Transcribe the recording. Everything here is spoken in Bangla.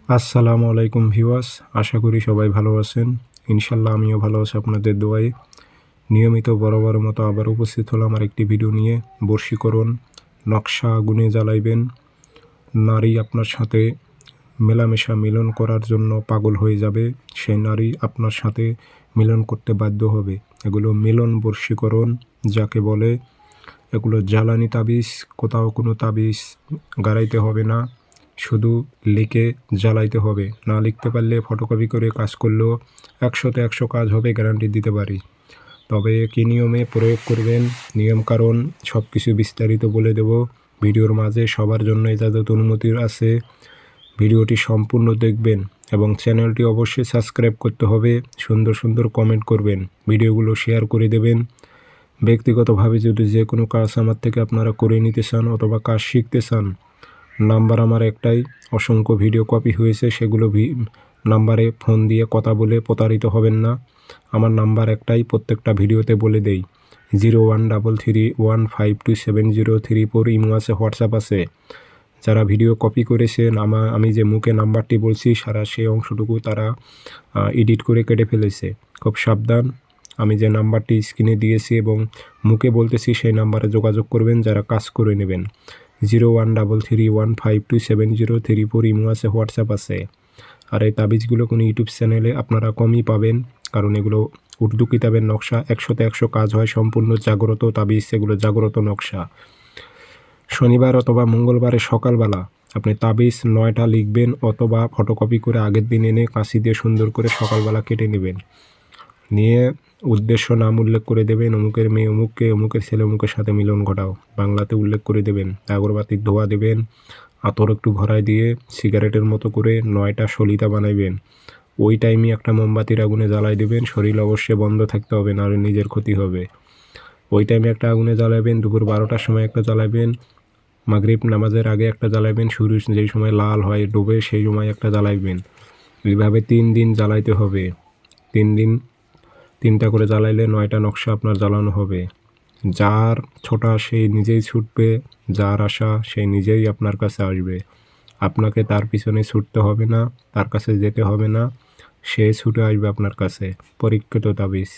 আসসালামু আলাইকুম ভিউয়ার্স, আশা করি সবাই ভালো আছেন। ইনশাল্লাহ আমিও ভালো আছি আপনাদের দোয়ায়। নিয়মিত বরাবরের মতো আবার উপস্থিত হলাম আরেকটি ভিডিও নিয়ে। বশীকরণ নকশা আগুনে জ্বালাইবেন। নারী আপনার সাথে মেলামেশা মিলন করার জন্য পাগল হয়ে যাবে, সেই নারী আপনার সাথে মিলন করতে বাধ্য হবে। এগুলো মিলন বশীকরণ যাকে বলে। এগুলো জ্বালানি তাবিজ, কোথাও কোনো তাবিজ গাড়াইতে হবে না, শুধু লিখে জ্বালাইতে হবে। না লিখতে পারলে ফটোকপি করে কাজ করলেও 100তে 100 কাজ হবে, গ্যারান্টি দিতে পারি। তবে কী নিয়মে প্রয়োগ করবেন, নিয়মকানুন সব কিছু বিস্তারিত বলে দেব ভিডিওর মাঝে। সবার জন্য ইজাজত অনুমতি আছে। ভিডিওটি সম্পূর্ণ দেখবেন এবং চ্যানেলটি অবশ্যই সাবস্ক্রাইব করতে হবে। সুন্দর সুন্দর কমেন্ট করবেন, ভিডিওগুলো শেয়ার করে দেবেন। ব্যক্তিগতভাবে যদি যে কোনো কাজ আমার থেকে আপনারা করে নিতে চান অথবা কাজ শিখতে চান, নাম্বার আমার একটাই, অসংখ্য ভিডিও কপি হয়েছে, সেগুলো নাম্বারে ফোন দিয়ে কথা বলে প্রতারিত হবেন না। আমার নাম্বার একটাই, প্রত্যেকটা ভিডিওতে বলে দেই, 0133152703 ইমো আছে, হোয়াটসঅ্যাপ আছে। যারা ভিডিও কপি করেছেন আমি যে মুখে নাম্বারটি বলছি সারা সেই অংশটুকু তারা এডিট করে কেটে ফেলেছে। খুব সাবধান, আমি যে নাম্বারটি স্ক্রিনে দিয়েছি এবং মুখে বলতেছি সেই নাম্বারে যোগাযোগ করবেন যারা কাজ করে নেবেন। 0133152703 ইমো আছে, হোয়াটসঅ্যাপ আছে। আর এই তাবিজগুলো কোনো ইউটিউব চ্যানেলে আপনারা কমই পাবেন, কারণ এগুলো উর্দু কিতাবের নকশা। 100তে 100 কাজ হয়, সম্পূর্ণ জাগ্রত তাবিজ, এগুলো জাগ্রত নকশা। শনিবার অথবা মঙ্গলবারে সকালবেলা আপনি তাবিজ 9টা লিখবেন অথবা ফটোকপি করে আগের দিন এনে কাঁচি দিয়ে সুন্দর করে সকালবেলা কেটে নেবেন। নিয়ে উদ্দেশ্য নাম উল্লেখ করে দেবেন, অমুকের মেয়ে অমুককে, অমুকের ছেলে অমুকের সাথে মিলন ঘটাও, বাংলাতে উল্লেখ করে দেবেন। আগরবাতির ধোয়া দেবেন, আতর একটু ভরাই দিয়ে সিগারেটের মতো করে 9টা সলিতা বানাইবেন। ওই টাইমে একটা মোমবাতির আগুনে জ্বালাই দেবেন। শরীর অবশ্যই বন্ধ থাকতে হবে, না হলে নিজের ক্ষতি হবে। ওই টাইমে একটা আগুনে জ্বালাবেন, দুপুর 12টার সময় একটা জ্বালাবেন, মাগরিব নামাজের আগে একটা জ্বালাবেন, সূর্য যেই সময় লাল হয় ডুবে সেই সময় একটা জ্বালাইবেন। এইভাবে 3 দিন জ্বালাইতে হবে। 3 দিন 3টা করে জ্বালাইলে 9টা নকশা আপনার জ্বালানো হবে। যার ছোটা সেই নিজেই ছুটবে, যার আশা সেই নিজেই আপনার কাছে আসবে। আপনাকে তার পিছনে ছুটতে হবে না, তার কাছে যেতে হবে না, সে ছুটে আসবে আপনার কাছে। পরীক্ষিত তাবিজ।